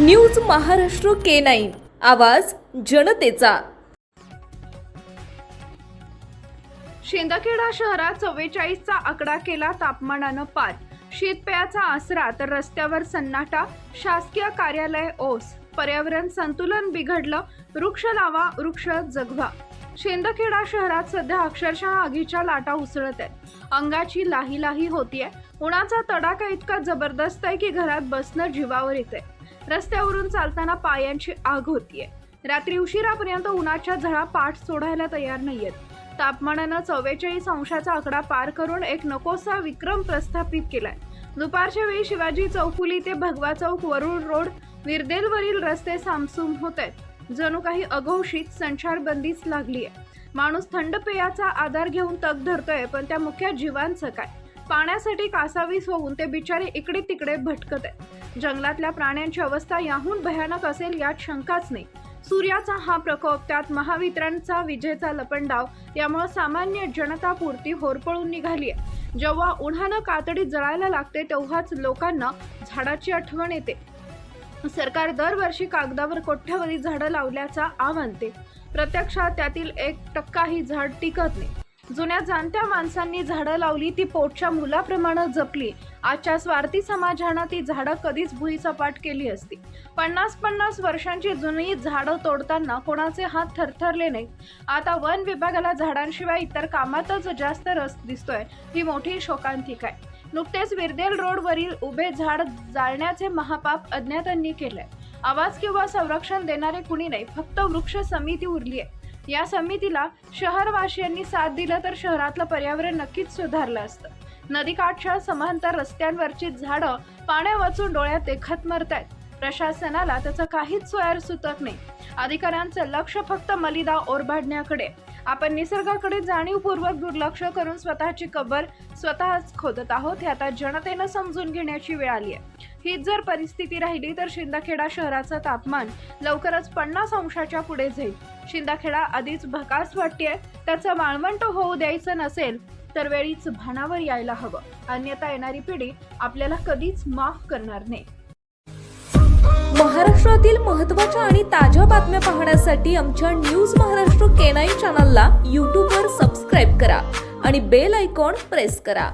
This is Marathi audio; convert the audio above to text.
न्यूज महाराष्ट्र K9 आवाज जनतेचा। शिंदखेडा शहरात 44चा आकडा केला तापमानानं पार। शीतपेयाचा आसरा तर रस्त्यावर सन्नाटा। शासकीय कार्यालय ओस। पर्यावरण संतुलन बिघडलं। वृक्ष लावा, वृक्ष जगवा। शिंदखेडा शहरात सध्या अक्षरशः आगीच्या लाटा उसळत आहेत। अंगाची लाही लाही होतीये। उन्हाचा तडाखा इतका जबरदस्त आहे की घरात बसणं जीवावर येते। रस्त्यावरून चालताना पायांची आग होतीये। रात्री उशिरापर्यंत उन्हाच्या झळा पाठ सोडायला तयार नाहीयेत। तापमानानं 44 अंशाचा आकडा पार करून एक नकोसा विक्रम प्रस्थापित केलाय। दुपारच्या वेळी शिवाजी चौफुली ते भगवा चौक, वरुड रोड, विरदेलवरील रस्ते सामसूम होत आहेत। जणू काही अघोषित संचारबंदीच लागली आहे। माणूस थंड पेयाचा आधार घेऊन तग धरतोय, पण त्या मुख्य जीवांचं काय? पाण्यासाठी कासावीस होऊन ते बिचारे इकडे तिकडे भटकत आहेत। जंगलातल्या प्राण्यांची अवस्था याहून भयानक असेल यात शंकाच नाही। सूर्याचा हा प्रकोप, त्यात महावितरणचा विजेचा लपंडाव, यामुळे सामान्य जनता पुरती होरपळून निघाली आहे। जेव्हा उन्हानं कातडी जळायला लागते तेव्हाच लोकांना झाडाची आठवण येते। सरकार दरवर्षी कागदावर कोट्यवधी झाडं लावल्याचा आणते, प्रत्यक्षात त्यातील 1% झाड टिकत नाही। जुन्या जाणत्या माणसांनी झाडं लावली, ती पोटच्या मुलाप्रमाणे जपली। आजच्या स्वार्थी समाजानं ती झाडं कधीच भुईसपाट केली असती। 50-50 वर्षांची जुनी झाडं तोडताना कोणाचे हात थरथरले नाहीत। आता वन विभागाला झाडांशिवाय इतर कामातच जास्त रस दिसतोय, ही मोठी शोकांतिका आहे। नुकतेच विरदेल रोडवरील उभे झाड जाळण्याचे महापाप अज्ञातांनी केलंय। आवाज किंवा संरक्षण देणारे कुणी नाही, फक्त वृक्ष समिती उरली आहे। या समितीला शहरवासियांनी साथ दिलं तर शहरातलं पर्यावरण नक्कीच सुधारलं असतं। नदीकाठच्या समांतर रस्त्यांवरची झाडं पाण्या वाचून डोळ्यात देखत मरतायत। प्रशासनाला त्याचं काहीच सोयर सुचत नाही। अधिकाऱ्यांचं लक्ष फक्त मलिदा ओरबाडण्याकडे। आपण निसर्गाकडे जाणीवपूर्वक दुर्लक्ष करून स्वतःची कबर स्वतःच खोदत आहोत, हे आता जनतेनं समजून घेण्याची वेळ आली आहे। हीच जर परिस्थिती राहिली तर शिंदखेडा शहराचं तापमान लवकरच 50 अंशाच्या पुढे जाईल। शिंदखेडा आधीच भकास वाटतेय, त्याचं वाळवंट होऊ द्यायचं नसेल तर वेळीच भानावर यायला हवं, अन्यथा येणारी पिढी आपल्याला कधीच माफ करणार नाही। महाराष्ट्रातील महत्त्वाच्या आणि ताज्या बातम्या पाहण्यासाठी आमच्या न्यूज महाराष्ट्र K9 चॅनलला YouTube वर सबस्क्राईब करा आणि बेल आयकॉन प्रेस करा।